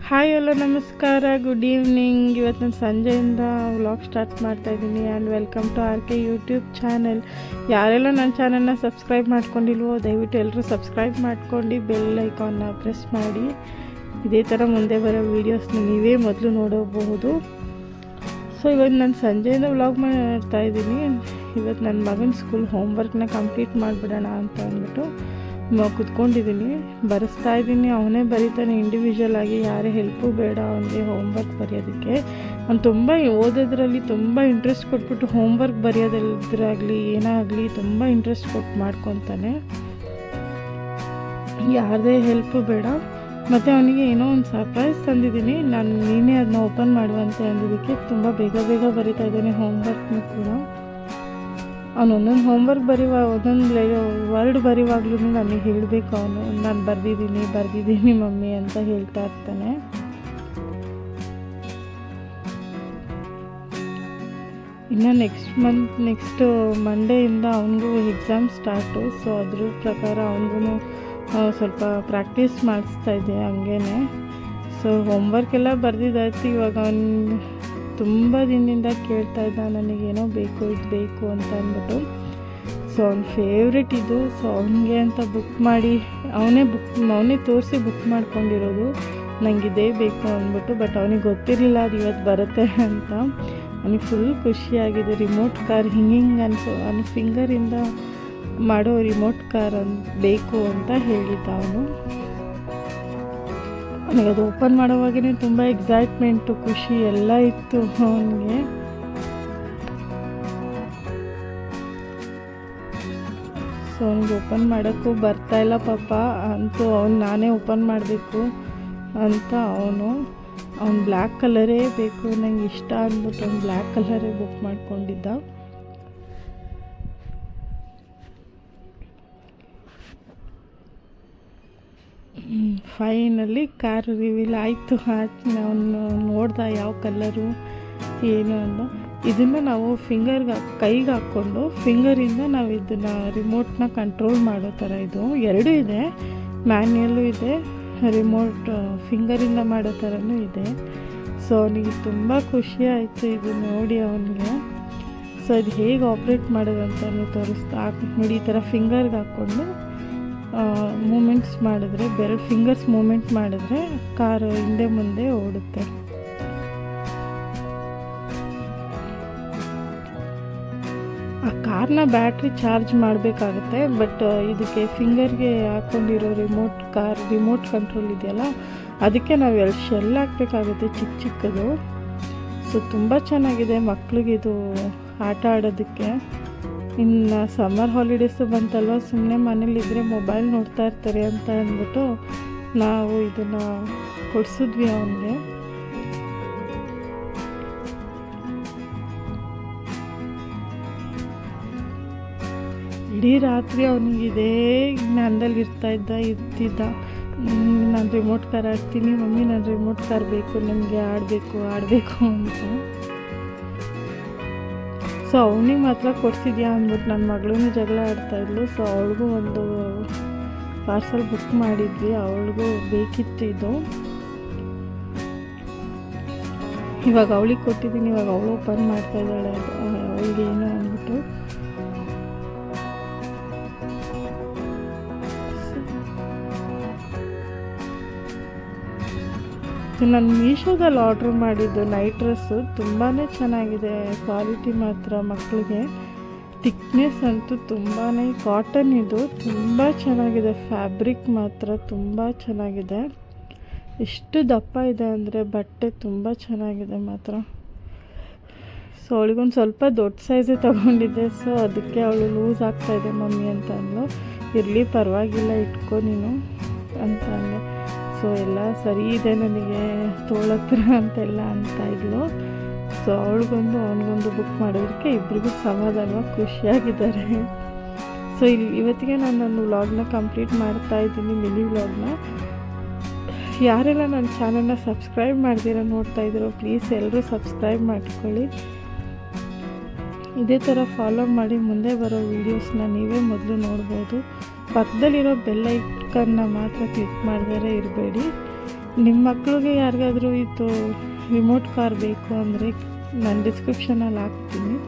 Hi hello ನಮಸ್ಕಾರ, good evening. ಇವತ್ತು ನಾನು ಸಂಜೆಯಿಂದ ವ್ಲಾಗ್ ಸ್ಟಾರ್ಟ್ ಮಾಡ್ತಾಯಿದ್ದೀನಿ. And welcome to R K YouTube channel. ಯಾರೆಲ್ಲ ನನ್ನ ಚಾನಲ್ನ ಸಬ್ಸ್ಕ್ರೈಬ್ ಮಾಡ್ಕೊಂಡಿಲ್ವೋ ದಯವಿಟ್ಟು ಎಲ್ಲರೂ ಸಬ್ಸ್ಕ್ರೈಬ್ ಮಾಡ್ಕೊಂಡು ಬೆಲ್ ಐಕಾನ್ನ ಪ್ರೆಸ್ ಮಾಡಿ. ಇದೇ ಥರ ಮುಂದೆ ಬರೋ ವೀಡಿಯೋಸ್ನ ನೀವೇ ಮೊದಲು ನೋಡಬಹುದು. ಸೊ ಇವತ್ತು ನಾನು ಸಂಜೆಯಿಂದ ವ್ಲಾಗ್ ಮಾಡ್ತಾಯಿದ್ದೀನಿ. ಇವತ್ತು ನನ್ನ ಮಗನ ಸ್ಕೂಲ್ ಹೋಮ್ವರ್ಕ್ನ ಕಂಪ್ಲೀಟ್ ಮಾಡಿಬಿಡೋಣ ಅಂತ ಅಂದ್ಬಿಟ್ಟು ಕುತ್ಕೊಂಡಿದ್ದೀನಿ, ಬರೆಸ್ತಾ ಇದ್ದೀನಿ. ಅವನೇ ಬರೀತಾನೆ ಇಂಡಿವಿಜುವಲ್ ಆಗಿ, ಯಾರೇ ಹೆಲ್ಪು ಬೇಡ ಅವನಿಗೆ ಹೋಮ್ವರ್ಕ್ ಬರೆಯೋದಕ್ಕೆ. ಅವ್ನು ತುಂಬ ಓದೋದ್ರಲ್ಲಿ ತುಂಬ ಇಂಟ್ರೆಸ್ಟ್ ಕೊಟ್ಬಿಟ್ಟು ಹೋಮ್ವರ್ಕ್ ಬರೆಯೋದ್ರಾಗಲಿ ಏನಾಗಲಿ ತುಂಬ ಇಂಟ್ರೆಸ್ಟ್ ಕೊಟ್ಟು ಮಾಡ್ಕೊತಾನೆ, ಯಾರದೇ ಹೆಲ್ಪು ಬೇಡ. ಮತ್ತು ಅವನಿಗೆ ಏನೋ ಒಂದು ಸರ್ಪ್ರೈಸ್ ತಂದಿದ್ದೀನಿ, ನೀನೇ ಅದನ್ನ ಓಪನ್ ಮಾಡುವಂತೆ ಅಂದಿದ್ದಕ್ಕೆ ತುಂಬ ಬೇಗ ಬರೀತಾ ಇದ್ದಾನೆ ಹೋಮ್ವರ್ಕ್ನೂ ಕೂಡ. ಅವನು ಒಂದೊಂದು ಹೋಮ್ವರ್ಕ್ ಒಂದೊಂದು ವರ್ಡ್ ಬರೆಯುವಾಗ್ಲೂ ನನಗೆ ಹೇಳಬೇಕು, ಅವನು ನಾನು ಬರೆದಿದ್ದೀನಿ ಮಮ್ಮಿ ಅಂತ ಹೇಳ್ತಾ ಇರ್ತಾನೆ. ಇನ್ನು ನೆಕ್ಸ್ಟ್ ಮಂಡೆಯಿಂದ ಅವನಿಗೂ ಎಕ್ಸಾಮ್ ಸ್ಟಾರ್ಟು. ಸೊ ಅದ್ರ ಪ್ರಕಾರ ಅವನಿಗೂ ಸ್ವಲ್ಪ ಪ್ರಾಕ್ಟೀಸ್ ಮಾಡಿಸ್ತಾ ಇದ್ದೆ ಹಂಗೇನೆ. ಸೊ ಹೋಮ್ವರ್ಕ್ ಎಲ್ಲ ಬರೆದಿದ್ದಾಯ್ತು. ಇವಾಗ ಅವನು ತುಂಬ ದಿನದಿಂದ ಕೇಳ್ತಾ ಇದ್ದ, ನನಗೇನೋ ಬೇಕು ಇದು ಬೇಕು ಅಂತ ಅಂದ್ಬಿಟ್ಟು. ಸೊ ಅವ್ನ ಫೇವ್ರೆಟ್ ಇದು. ಸೊ ಅವನಿಗೆ ಅಂತ ಬುಕ್ ಮಾಡಿ ಅವನೇ ತೋರಿಸಿ ಬುಕ್ ಮಾಡ್ಕೊಂಡಿರೋದು, ನನಗಿದೇ ಬೇಕು ಅಂದ್ಬಿಟ್ಟು. ಬಟ್ ಅವನಿಗೆ ಗೊತ್ತಿರಲಿಲ್ಲ ಅದು ಇವತ್ತು ಬರುತ್ತೆ ಅಂತ. ಅವನಿಗೆ ಫುಲ್ ಖುಷಿಯಾಗಿದೆ. ರಿಮೋಟ್ ಕಾರ್ ಹಿಂಗಿಂಗ್ ಅವನ ಫಿಂಗರಿಂದ ಮಾಡೋ ರಿಮೋಟ್ ಕಾರ್ ಬೇಕು ಅಂತ ಹೇಳಿದ್ದ ಅವನು. ನನಗೆ ಅದು ಓಪನ್ ಮಾಡೋವಾಗೇ ತುಂಬ ಎಕ್ಸೈಟ್ಮೆಂಟು, ಖುಷಿ ಎಲ್ಲ ಇತ್ತು ಅವನಿಗೆ. ಸೊ ಅವ್ನಿಗೆ ಓಪನ್ ಮಾಡೋಕ್ಕೂ ಬರ್ತಾಯಿಲ್ಲ ಪಾಪ, ಅಂತೂ ನಾನೇ ಓಪನ್ ಮಾಡಬೇಕು ಅಂತ ಅವನು ಬ್ಲ್ಯಾಕ್ ಕಲರೇ ಬೇಕು ನನಗೆ ಇಷ್ಟ ಅಂದ್ಬಿಟ್ಟು ಅವ್ನು ಬ್ಲ್ಯಾಕ್ ಕಲರೇ ಬುಕ್ ಮಾಡ್ಕೊಂಡಿದ್ದ. ಫೈನಲಿ ಕಾರ್ ರಿವೀಲ್ ಆಯಿತು. ಅವನು ನೋಡ್ದ ಯಾವ ಕಲರು ಏನು ಅಂತ. ಇದನ್ನು ನಾವು ಕೈಗೆ ಹಾಕ್ಕೊಂಡು ಫಿಂಗರಿಂದ ನಾವು ಇದನ್ನು ರಿಮೋಟ್ನ ಕಂಟ್ರೋಲ್ ಮಾಡೋ ಥರ. ಇದು ಎರಡೂ ಇದೆ, ಮ್ಯಾನ್ಯಲ್ಲು ಇದೆ, ರಿಮೋಟ್ ಫಿಂಗರಿಂದ ಮಾಡೋ ಥರನೂ ಇದೆ. ಸೊ ಅವನಿಗೆ ತುಂಬ ಖುಷಿ ಆಯಿತು ಇದು ನೋಡಿ ಅವನಿಗೆ. ಸೊ ಇದು ಹೇಗೆ ಆಪ್ರೇಟ್ ಮಾಡೋದಂತಲೂ ತೋರಿಸ್ತಾ ನೋಡಿ. ಈ ಥರ ಫಿಂಗರ್ಗೆ ಹಾಕ್ಕೊಂಡು ಮೂಮೆಂಟ್ಸ್ ಮಾಡಿದ್ರೆ, ಫಿಂಗರ್ಸ್ ಮೂಮೆಂಟ್ ಮಾಡಿದ್ರೆ ಕಾರು ಹಿಂದೆ ಮುಂದೆ ಓಡುತ್ತೆ. ಆ ಕಾರ್ನ ಬ್ಯಾಟ್ರಿ ಚಾರ್ಜ್ ಮಾಡಬೇಕಾಗುತ್ತೆ. ಬಟ್ ಇದಕ್ಕೆ ಫಿಂಗರ್ಗೆ ಹಾಕ್ಕೊಂಡಿರೋ ರಿಮೋಟ್ ಕಂಟ್ರೋಲ್ ಇದೆಯಲ್ಲ, ಅದಕ್ಕೆ ನಾವು ಶೆಲ್ ಹಾಕಬೇಕಾಗುತ್ತೆ ಚಿಕ್ಕದು. ಸೊ ತುಂಬ ಚೆನ್ನಾಗಿದೆ ಮಕ್ಕಳಿಗೆ ಇದು ಆಟ ಆಡೋದಕ್ಕೆ. ಇನ್ನು ಸಮ್ಮರ್ ಹಾಲಿಡೇಸು ಬಂತಲ್ವ, ಸುಮ್ಮನೆ ಮನೇಲಿದ್ದರೆ ಮೊಬೈಲ್ ನೋಡ್ತಾ ಇರ್ತಾರೆ ಅಂತ ಅಂದ್ಬಿಟ್ಟು ನಾವು ಇದನ್ನು ಕೊಡಿಸಿದ್ವಿ ಅವನಿಗೆ. ಇಡೀ ರಾತ್ರಿ ಅವನಿಗೆ ಇದೇ ಜ್ಞಾನದಲ್ಲಿ ಇರ್ತಿದ್ದ. ನಾನು ರಿಮೋಟ್ ಕಾರ್ ಆಡ್ತೀನಿ ಮಮ್ಮಿ, ನಾನು ರಿಮೋಟ್ ಕಾರ್ ಬೇಕು, ನನಗೆ ಆಡಬೇಕು ಅಂತ. ಸೊ ಅವನಿಗೆ ಮಾತ್ರ ಕೊಡಿಸಿದ್ಯಾ ಅಂದ್ಬಿಟ್ಟು ನನ್ನ ಮಗಳೂ ಜಗಳ ಆಡ್ತಾಯಿದ್ಲು. ಸೊ ಅವಳಿಗೂ ಒಂದು ಪಾರ್ಸಲ್ ಬುಕ್ ಮಾಡಿದ್ವಿ, ಅವಳಿಗೂ ಬೇಕಿತ್ತು ಇದು. ಇವಾಗ ಅವಳಿಗೆ ಕೊಟ್ಟಿದ್ದೀನಿ, ಇವಾಗ ಅವಳು ಓಪನ್ ಮಾಡ್ತಾ ಇದ್ದಾಳೆ ಅವಳಿಗೆ ಏನು ಅಂದ್ಬಿಟ್ಟು. ನಾನು ಮೀಶೋದಲ್ಲಿ ಆರ್ಡ್ರ್ ಮಾಡಿದ್ದು ನೈಟ್ ಡ್ರೆಸ್ಸು ತುಂಬಾ ಚೆನ್ನಾಗಿದೆ. ಕ್ವಾಲಿಟಿ ಮಾತ್ರ ಮಕ್ಕಳಿಗೆ ಥಿಕ್ನೆಸ್ ಅಂತೂ ತುಂಬಾ ಕಾಟನ್, ಇದು ತುಂಬ ಚೆನ್ನಾಗಿದೆ. ಫ್ಯಾಬ್ರಿಕ್ ಮಾತ್ರ ತುಂಬ ಚೆನ್ನಾಗಿದೆ. ಎಷ್ಟು ದಪ್ಪ ಇದೆ ಅಂದರೆ ಬಟ್ಟೆ ತುಂಬ ಚೆನ್ನಾಗಿದೆ ಮಾತ್ರ. ಸೊ ಅವಳಿಗೊಂದು ಸ್ವಲ್ಪ ದೊಡ್ಡ ಸೈಜೇ ತೊಗೊಂಡಿದ್ದೆ. ಸೊ ಅದಕ್ಕೆ ಅವಳು ಲೂಸ್ ಆಗ್ತಾಯಿದೆ ಮಮ್ಮಿ ಅಂತ ಅಂದ್ಲು. ಇರಲಿ ಪರವಾಗಿಲ್ಲ ಇಟ್ಕೊ ನೀನು ಅಂತ ಅಂದೆ. ಸೊ ಎಲ್ಲ ಸರಿ ಇದೆ ನನಗೆ ತೋಳತ್ರ ಅಂತೆಲ್ಲ ಅಂತ ಇದ್ಲು. ಸೊ ಅವನಿಗೊಂದು ಬುಕ್ ಮಾಡೋದಕ್ಕೆ ಇಬ್ಬರಿಗೂ ಸಮಾಧಾನವಾಗಿ ಖುಷಿಯಾಗಿದ್ದಾರೆ. ಸೊ ಇವತ್ತಿಗೆ ನಾನು ನನ್ನ ವ್ಲಾಗ್ನ ಕಂಪ್ಲೀಟ್ ಮಾಡ್ತಾ ಇದ್ದೀನಿ, ಮಿನಿ ವ್ಲಾಗ್ನ. ಯಾರೆಲ್ಲ ನನ್ನ ಚಾನಲ್ನ ಸಬ್ಸ್ಕ್ರೈಬ್ ಮಾಡ್ದಿರೋ ನೋಡ್ತಾ ಇದ್ದೀರೋ ಪ್ಲೀಸ್ ಎಲ್ಲರೂ ಸಬ್ಸ್ಕ್ರೈಬ್ ಮಾಡ್ಕೊಳ್ಳಿ. ಇದೇ ಥರ ಫಾಲೋ ಮಾಡಿ ಮುಂದೆ ಬರೋ ವೀಡಿಯೋಸ್ನ ನೀವೇ ಮೊದಲು ನೋಡ್ಬೋದು. ಪಕ್ಕದಲ್ಲಿರೋ ಬೆಲ್ ಐಕನ್ನ ಮಾತ್ರ ಕ್ಲಿಕ್ ಮಾಡಿದರೆ ಇರಬೇಡಿ. ನಿಮ್ಮ ಮಕ್ಳಿಗೆ ಯಾರಿಗಾದರೂ ಇದು ರಿಮೋಟ್ ಕಾರ್ ಬೇಕು ಅಂದರೆ ನಾನು ಡಿಸ್ಕ್ರಿಪ್ಷನಲ್ಲಿ ಹಾಕ್ತೀನಿ.